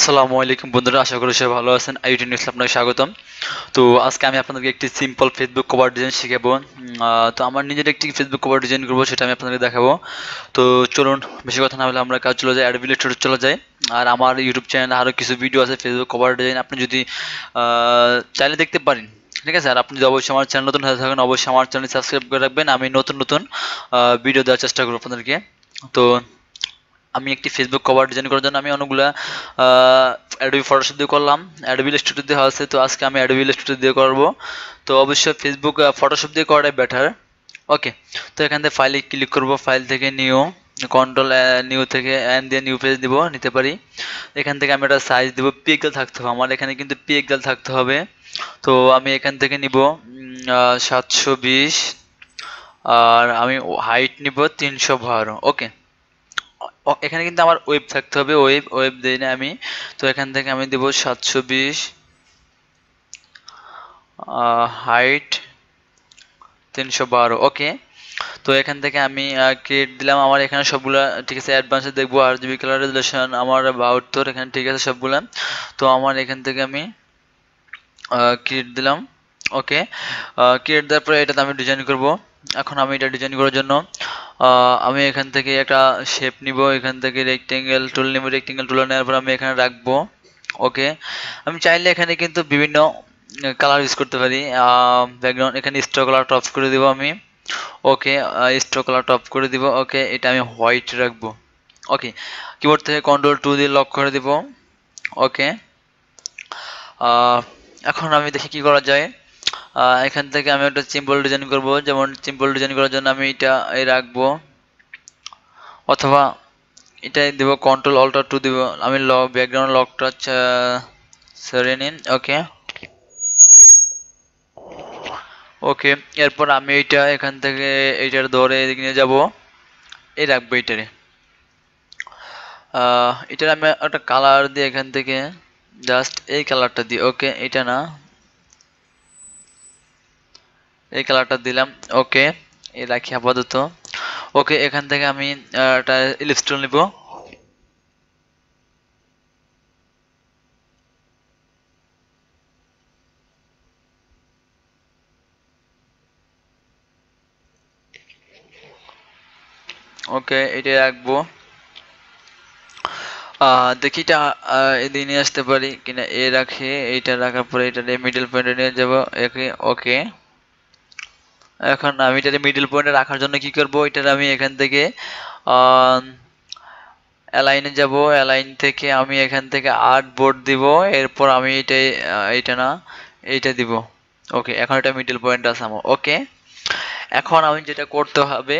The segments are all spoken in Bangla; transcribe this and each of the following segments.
আসসালামু আলাইকুম বন্ধুরা, আশা করি সবাই ভালো আছেন। আইউটি নিউজে আপনাকে স্বাগতম। তো আজকে আমি আপনাদেরকে একটি সিম্পল ফেসবুক কভার ডিজাইন শিখাবো। তো আমার নিজের একটি ফেসবুক কভার ডিজাইন করবো, সেটা আমি আপনাদেরকে দেখাবো। তো চলুন, বেশি কথা না বলে আমরা কাজ চলে যাই, অ্যাডোবি ইলাস্ট্রেটর চলে যাই। আর আমার ইউটিউব চ্যানেলে আরও কিছু ভিডিও আছে ফেসবুক কভার ডিজাইন, আপনি যদি চাইলে দেখতে পারেন। ঠিক আছে, আর আপনি যদি অবশ্যই আমার চ্যানেল নতুন হয়ে থাকেন, অবশ্যই আমার চ্যানেল সাবস্ক্রাইব করে রাখবেন। আমি নতুন নতুন ভিডিও দেওয়ার চেষ্টা করবো আপনাদেরকে। তো আমি একটি ফেসবুক কভার ডিজাইন করার জন্য আমি অনেকগুলা অ্যাডোবি ফটোশপ দিয়ে করলাম, অ্যাডোবি ইলাস্ট্রেটর দিয়ে আছে। তো আজকে আমি অ্যাডোবি ইলাস্ট্রেটর দিয়ে করবো। তো অবশ্যই ফেসবুক ফটোশপ দিয়ে করাটাই বেটার। ওকে, তো এখান থেকে ফাইলে ক্লিক করব, ফাইল থেকে নিউ, কন্ট্রোল নিউ থেকে এন দিয়ে নিউ পেজ দিব, নিতে পারি। এখান থেকে আমি একটা সাইজ দিব, পিএক্সেল থাকতে হবে, আমার এখানে কিন্তু পিএক্সেল থাকতে হবে। তো আমি এখান থেকে নিব 720, আর আমি হাইট নিব 312। ওকে, এখানে কিন্তু আমার ওয়েব থাকতে হবে, ওয়েব ওয়েব দিই না আমি। তো এখান থেকে আমি দেব 720, হাইট 312। ওকে, তো এখান থেকে আমি ক্রিয়েট দিলাম। আমার এখানে সবগুলা ঠিক আছে, অ্যাডভান্সে দেখবো। আরজিবি কালার রেজুলেশন আমার 72, এখানে ঠিক আছে সবগুলা। তো আমার এখান থেকে আমি ক্রিয়েট দিলাম। ওকে, ক্রিয়েট দেওয়ার পরে এটাতে আমি ডিজাইন করব। এখন আমি এটা ডিজাইন করার জন্য আমি এখান থেকে একটা শেপ নিব, এখান থেকে রেক্টেঙ্গেল টুল নিব, রেক্টেঙ্গেল টুল নেওয়ার পর আমি এখানে রাখবো। ওকে, আমি চাইলে এখানে কিন্তু বিভিন্ন কালার ইউজ করতে পারি। ব্যাকগ্রাউন্ড এখানে স্ট্রোক কালার টপ করে দিব আমি। ওকে, স্ট্রোক কালার টপ করে দিব। ওকে, এটা আমি হোয়াইট রাখবো। ওকে, কিবোর্ড থেকে কন্ট্রোল 2 দিয়ে লক করে দিব। ওকে, এখন আমি দেখি কি করা যায়। এখান থেকে আমি একটা সিম্পল ডিজাইন করব। যেমন সিম্পল ডিজাইন করার জন্য আমি এটা এই রাখবো, অথবা এটাই দেব, কন্ট্রোল 2 দিব। আমি ব্যাকগ্রাউন্ড লকটা সরিয়ে নিন। ওকে, ওকে, এরপর আমি এইটা এখান থেকে এইটার ধরে এদিকে নিয়ে যাব, এই রাখবো এইটারে। এটার আমি একটা কালার দিয়ে এখান থেকে জাস্ট এই কালারটা দিই। ওকে, এটা না, এই কালারটা দিলাম। ওকে, এই রাখি আপাতত। ওকে, এখান থেকে আমি একটা ইলিপস্ট্রল নিব। ওকে, এটা রাখবো। দেখি এটা এদিকে নিয়ে আসতে পারি কিনা। এ রাখে, এইটা রাখার পরে এটা মিডল পয়েন্টে নিয়ে যাব। ওকে, ওকে, এখন আমি এটা মিডল পয়েন্টে রাখার জন্য কি করব, এটা আমি এখান থেকে অ্যালাইনে যাব। অ্যালাইন থেকে আমি এখান থেকে আর্ট বোর্ড দিব। এরপর আমি এটাই এইটা না, এইটা দিব। ওকে, এখন এটা মিডল পয়েন্ট আছে আমার। ওকে, এখন আমি যেটা করতে হবে,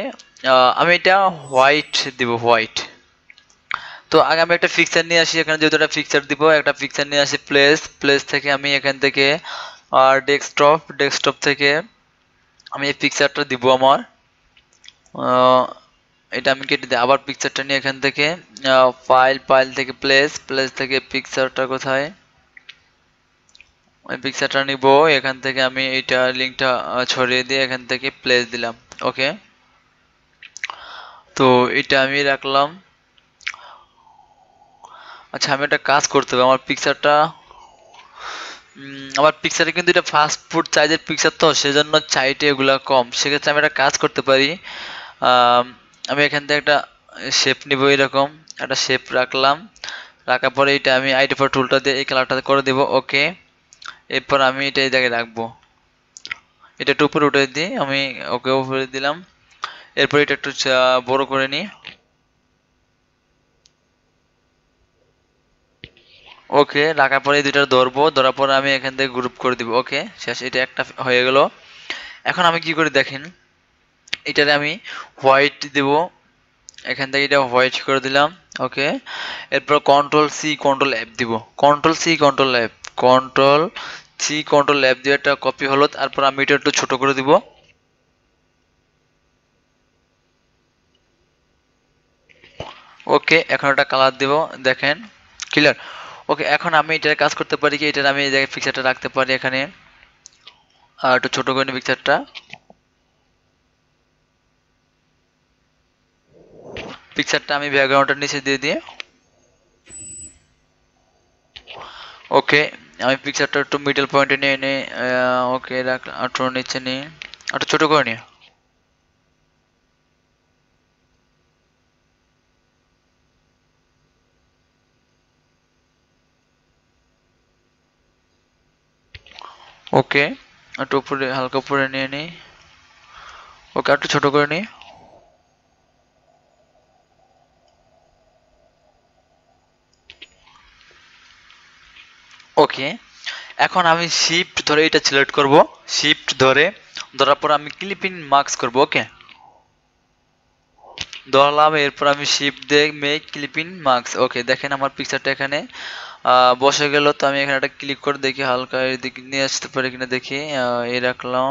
আমি এটা হোয়াইট দিব, হোয়াইট। তো আগে আমি একটা ফিক্সার নিয়ে আসি, এখানে যেহেতু একটা ফিক্সার দিব, একটা ফিক্সার নিয়ে আসি প্লেস। প্লেস থেকে আমি এখান থেকে ডেস্কটপ, ডেস্কটপ থেকে আমি এই পিকচারটা দিব আমার। এটা আমি কেটে দিই। আবার পিকচারটা নিয়ে এখান থেকে ফাইল, ফাইল থেকে প্লেস, প্লেস থেকে পিকচারটা কোথায়, ওই পিকচারটা নিব। এখান থেকে আমি এইটা লিঙ্কটা ছড়িয়ে দিয়ে এখান থেকে প্লেস দিলাম। ওকে, তো এটা আমি রাখলাম। আচ্ছা, আমি একটা কাজ করতে হবে, আমার পিকচারটা আমার পিকচারে কিন্তু এটা ফাস্ট ফুড সাইজের পিকচার, তো সেজন্য চাইটে এগুলা কম। সেক্ষেত্রে আমি একটা কাজ করতে পারি। আমি এখান থেকে একটা শেপ নিব, এরকম একটা শেপ রাখলাম। রাখার পরে এটা আমি আইডি4 টুলটা দিয়ে এই কালারটা করে দেব। ওকে, এরপর আমি এটা এই জায়গায় রাখবো, এটা একটু উপরে উঠে দিই আমি। ওকে, উপরে দিলাম। এরপর এটা একটু বড় করে নিই। ওকে, রাখার পরে এই দুইটা ধরবো, ধরার পরে আমি এখান থেকে গ্রুপ করে দিব। ওকে, শেষ, এটা একটা হয়ে গেল। এখন আমি কি করি দেখেন, এটারে আমি হোয়াইট দেব। এখান থেকে এটা হোয়াইট করে দিলাম। ওকে, এরপর কন্ট্রোল সি কন্ট্রোল এফ দিব। Control C control F, control C control F দিয়ে একটা কপি হলো। তারপর আমি এটা একটু ছোট করে দিব। ওকে, এখন একটা কালার দিব, দেখেন ক্লিয়ার। ওকে, এখন আমি এটার কাজ করতে পারি কি, এটার আমি এই জায়গায় পিকচারটা রাখতে পারি এখানে। আর একটু ছোট করে নিই পিকচারটা। পিকচারটা আমি ব্যাকগ্রাউন্ডের নিচে দিয়ে দিয়ে ওকে, আমি পিকচারটা একটু মিডল পয়েন্টে নিয়ে নিই। ওকে, রাখলাম, একটু নিচে নিই, একটু ছোট করে নিই। ওকে, একটু উপরে, হালকা উপরে নিয়ে নিই। ওকে, একটু ছোট করে নিই। ওকে, এখন আমি শিফট ধরে এটা সিলেক্ট করব। শিফট ধরে ধরার পর আমি ক্লিপিং মার্কস করব। ওকে, ধরলাম, এরপর আমি শিফট দিয়ে মেক ক্লিপিং মার্কস। ওকে, দেখেন আমার পিকচারটা এখানে বসে গেল। তো আমি এখানে একটা ক্লিক করে দেখি হালকা এদিকে নিয়ে আসতে পারি কিনা দেখি। এই রাখলাম।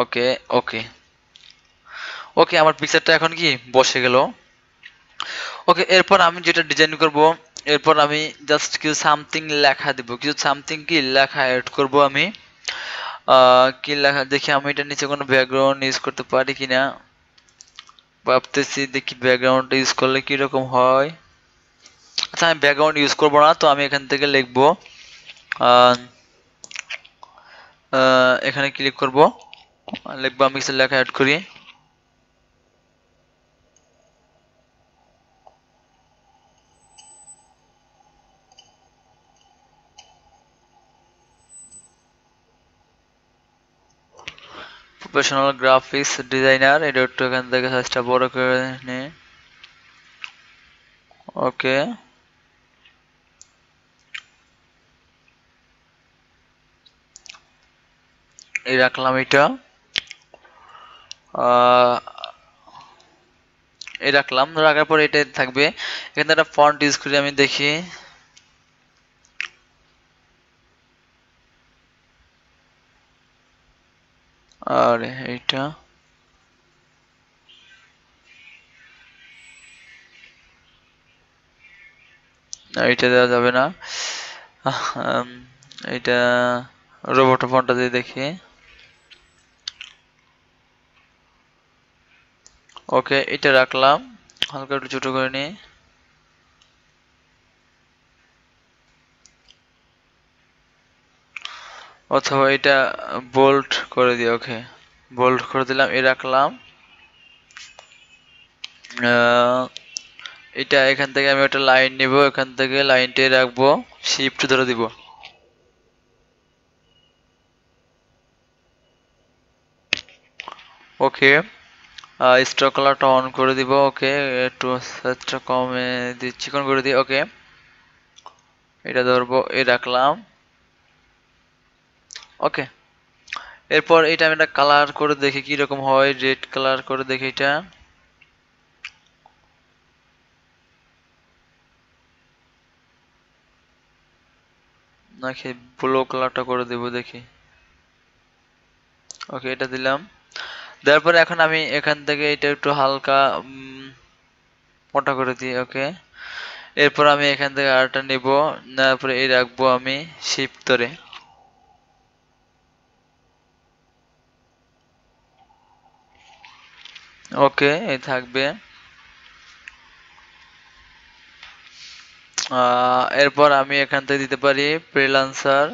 ওকে, ওকে, ওকে, আমার পিকচারটা এখন কি বসে গেল। ওকে, এরপর আমি যেটা ডিজাইন করব, এরপর আমি জাস্ট কিছু সামথিং লেখা দেব, কিছু সামথিং কি লেখা অ্যাড করব আমি। কি লেখা দেখি, আমি এটা নিচে কোনো ব্যাকগ্রাউন্ড ইউজ করতে পারি কিনা ভাবতেছি, দেখি ব্যাকগ্রাউন্ড ইউজ করলে কিরকম হয়। আচ্ছা, আমি ব্যাকগ্রাউন্ড ইউজ করবো না, তো আমি এখান থেকে লিখবো, এখানে ক্লিক করব, লিখবো, আমি কিছু লেখা অ্যাড করি। প্রফেশনাল গ্রাফিক্স ডিজাইনার, এটা একটু এখান থেকে সাইজটা বড় করে নিই। ওকে, এই রাখলাম এটা। আহ, এই রাখলাম, রাখার পর এটা থাকবে। এখানে একটা ফন্ট ইউজ করি, আমি দেখি। আর এইটা, না, এইটা দেওয়া যাবে না। আম, এইটা রোবট ফন্টটা দিয়ে দেখি। ওকে, এটা রাখলাম, হালকা একটু ছোট করে নিই। অথবা এটা বোল্ড করে দিই। ওকে, বোল্ড করে দিলাম, এ রাখলাম। আহ, এটা এখান থেকে আমি একটা লাইন নিব, এখান থেকে লাইনটাই রাখবো, শিফট ধরে দিব। ওকে, স্ট্রোক কালারটা অন করে দিব। ওকে, একটু সাইজটা কমে দিই, চিকন করে দিই। ওকে, এটা ধরবো, এই রাখলাম। ওকে, এরপর এটা আমি একটা কালার করে দেখি কি রকম হয়, রেড কালার করে দেখি এটা। নাকি ব্লু কালারটা করে দেব দেখি। ওকে, এটা দিলাম, দেওয়ার পরে এখন আমি এখান থেকে এটা একটু হালকা মোটা করে দিই। ওকে, এরপর আমি এখান থেকে আরটা নিব, নেওয়ার পরে এই রাখবো আমি শিফট ধরে। ওকে, এই থাকবে। এরপর আমি এখান থেকে দিতে পারি ফ্রিল্যান্সার,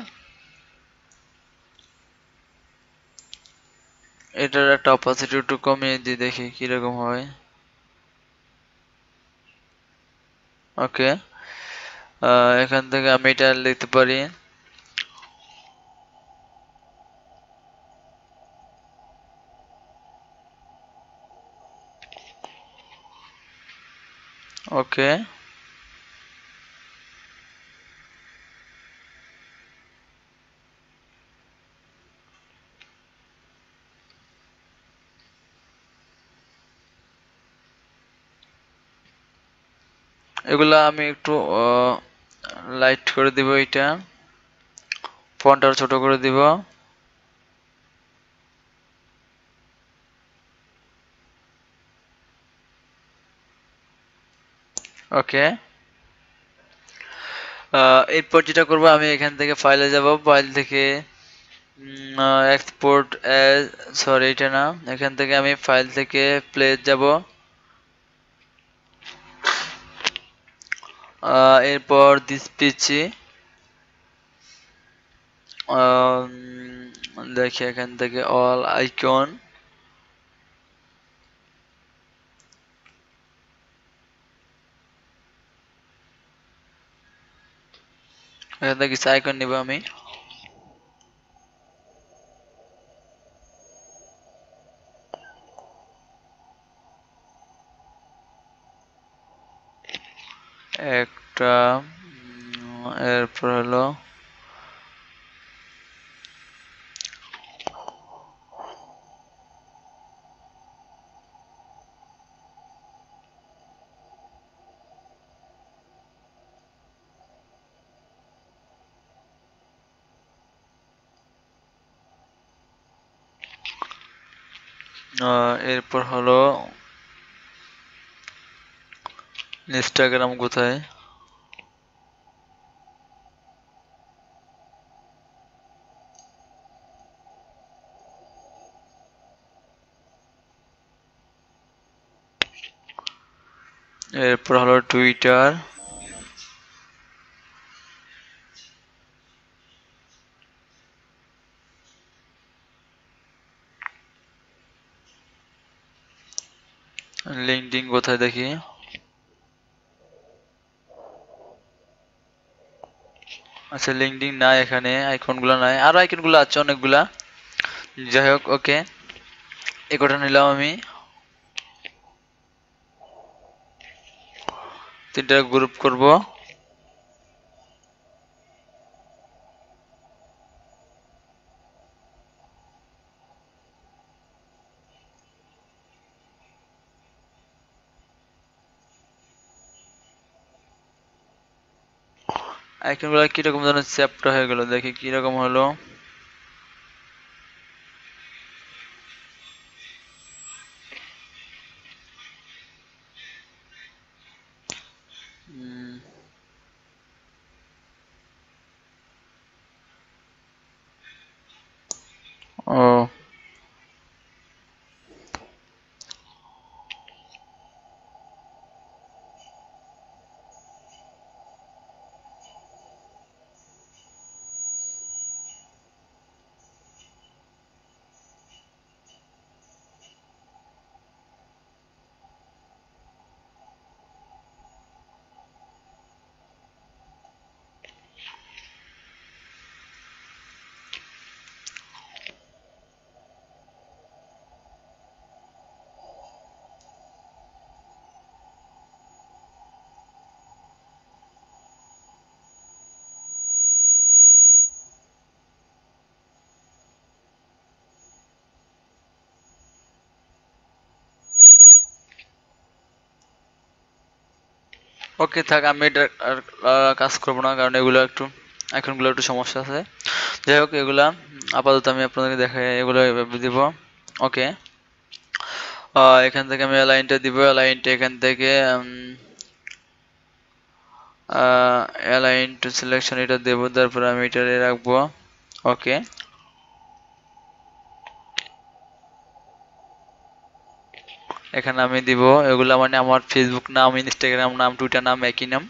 এটার একটা অপাসিটি একটু কমিয়ে দিই, দেখি কিরকম হয়। ওকে, এখান থেকে আমি এটা লিখতে পারি। ওকে, এগুলা আমি একটু লাইট করে দিব, এটা ফন্ট আর ছোট করে দিব। ওকে, এরপর যেটা করবো, আমি এখান থেকে ফাইলে যাব, ফাইল থেকে এক্সপোর্ট এজ, সরি এটা না, এখান থেকে আমি ফাইল থেকে প্লেস যাব, এরপর দিস পেজে দেখি এখান থেকে অল আইকন, এখান থেকে কিছু আইকন নিব আমি। একটা এরপর হলো এরপর হলো ইনস্টাগ্রাম কোথায়, এরপর হলো টুইটার, লিঙ্কডইন কোথায় দেখি, আচ্ছা লিঙ্কডইন নাই, এখানে আইকনগুলো নাই, আরো আইকনগুলো আছে অনেকগুলা, যাই হোক ওকে এ কটা নিলাম আমি, তিনটা গ্রুপ করব। আইকনগুলো কিরকম যেন চ্যাপ্টার হয়ে গেল, দেখি কিরকম হলো। ও ওকে থাক, আমি এটা আর কাজ করবো না, কারণ এগুলো একটু আইকনগুলো একটু সমস্যা আছে। যাই হোক এগুলা আপাতত আমি আপনাদেরকে দেখাই, এগুলো এভাবে দিব। ওকে এখান থেকে আমি অ্যালাইনটা দিব, অ্যালাইনটা এখান থেকে অ্যালাইন টু সিলেকশন এটা দেবো, তারপর আমি এটা রাখবো। ওকে এখানে আমি দিব এগুলা, মানে আমার ফেসবুক নাম, ইনস্টাগ্রাম নাম, টুইটার নাম একই নাম।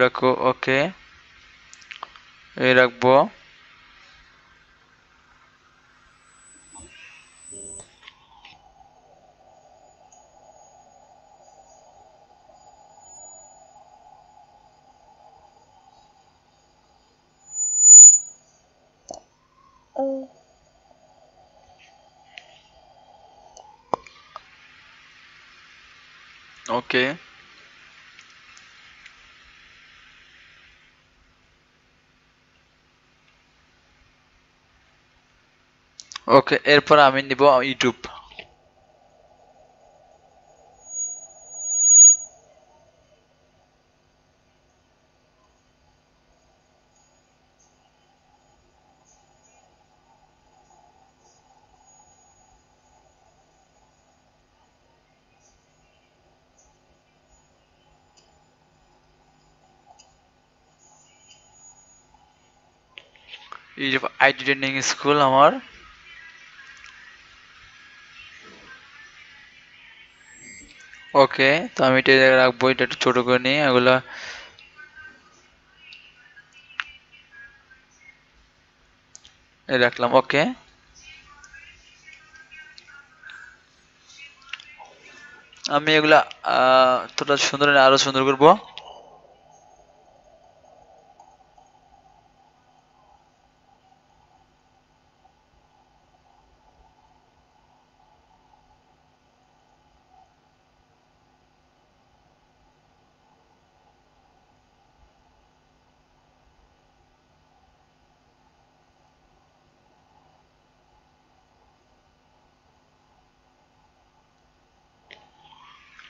রাখো ওকে এই রাখবো। ওকে ওকে এরপর আমি নিব ইউটিউব। আইটি ট্রেনিং স্কুল আমার। ওকে, তো আমি এটা রাখবো, এটা একটু ছোট করে নিই এগুলা। এই রাখলাম, ওকে। আমি এগুলা তোটা সুন্দর, আরো সুন্দর করবো।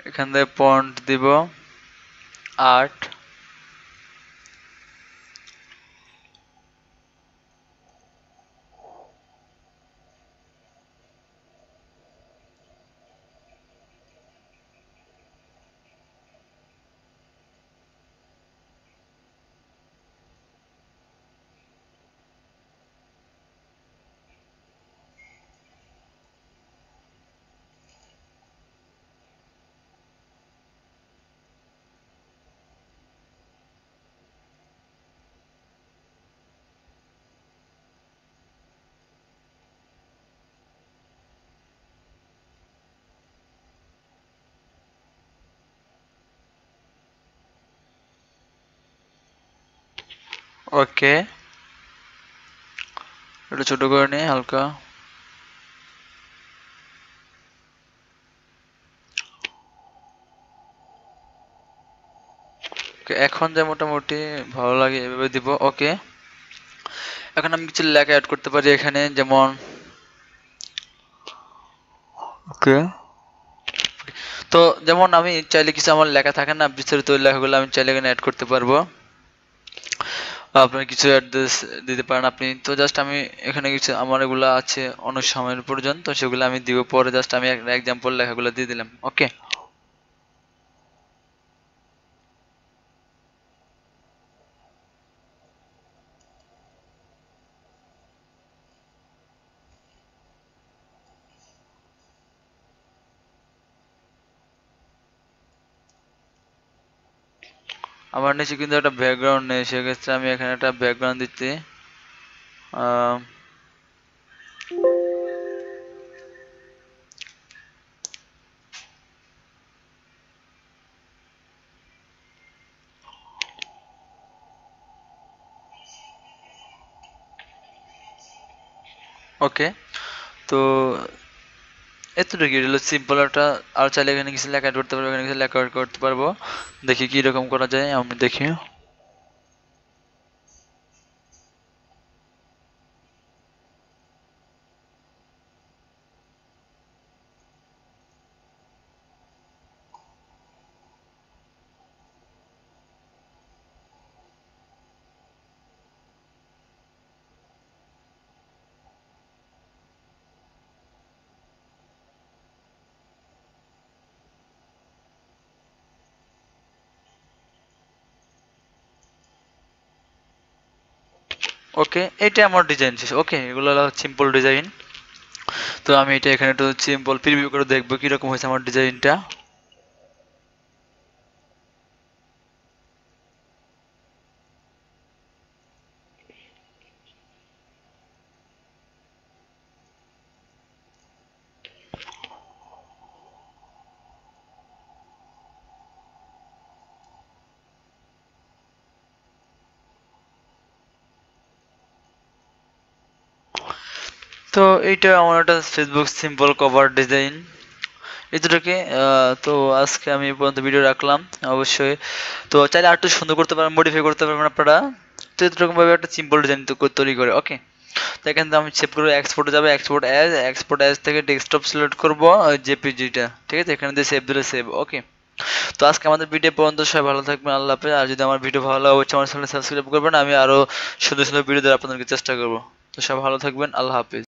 এখান থেকে পয়েন্ট দিব 8। ওকে, এটা ছোট করে নিই হালকা। Okay, এখন যে মোটামুটি ভালো লাগে এভাবে দিব, ওকে। এখন আমি কিছু লেখা অ্যাড করতে পারি এখানে, যেমন ওকে। তো যেমন আমি চাইলে কিছু আমার লেখা থাকে না বিস্তারিত, ওই লেখাগুলো আমি চাইলে এখানে অ্যাড করতে পারবো। আপনার কিছু অ্যাড্রেস দিতে পারেন আপনি। তো জাস্ট আমি এখানে কিছু আমার এগুলো আছে অনেক সময়ের প্রয়োজন, তো সেগুলো আমি দিব পরে। জাস্ট আমি একটা এক্সাম্পল লেখাগুলো দিয়ে দিলাম, ওকে। আমার নিচে কিন্তু একটা ব্যাকগ্রাউন্ড নেই, সেক্ষেত্রে আমি এখানে একটা ব্যাকগ্রাউন্ড দিচ্ছি। ওকে, তো এতটুকু হলো সিম্পল একটা। আর চাইলে এখানে কিছু লেখা add করতে পারবো, এখানে কিছু লেখা add করতে পারবো। দেখি কি রকম করা যায়, আমি দেখি। ওকে, এটা আমার ডিজাইন শেষ। ওকে, এগুলো হলো সিম্পল ডিজাইন। তো আমি এটা এখানে একটু সিম্পল প্রিভিউ করে দেখবো কিরকম হয়েছে আমার ডিজাইনটা। তো এইটা আমার একটা ফেসবুক সিম্পল কভার ডিজাইন এতটুকু। তো আজকে আমি এই পর্যন্ত ভিডিও রাখলাম। অবশ্যই তো চাইলে আরেকটু সুন্দর করতে পারেন, মডিফাই করতে পারবেন আপনারা। তো এরকম ভাবে একটা সিম্পল ডিজাইন তৈরি করে, ওকে। তো এখান থেকে আমি সেভ করবো, এক্সপোর্টে যাবে, এক্সপোর্ট অ্যাজ থেকে ডেস্কটপ সিলেক্ট করবো জেপিজিটা, ঠিক আছে। এখানে দিয়ে সেভ দিলে সেভ, ওকে। তো আজকে আমাদের ভিডিও পর্যন্ত, সবাই ভালো থাকবেন, আল্লাহ হাফেজ। আর যদি আমার ভিডিও ভালো লাগে অবশ্যই আমার চ্যানেল সাবস্ক্রাইব করবেন, আমি আরো সুন্দর সুন্দর ভিডিও দেওয়ার আপনাদেরকে চেষ্টা করবো। তো সবাই ভালো থাকবেন, আল্লাহ হাফেজ।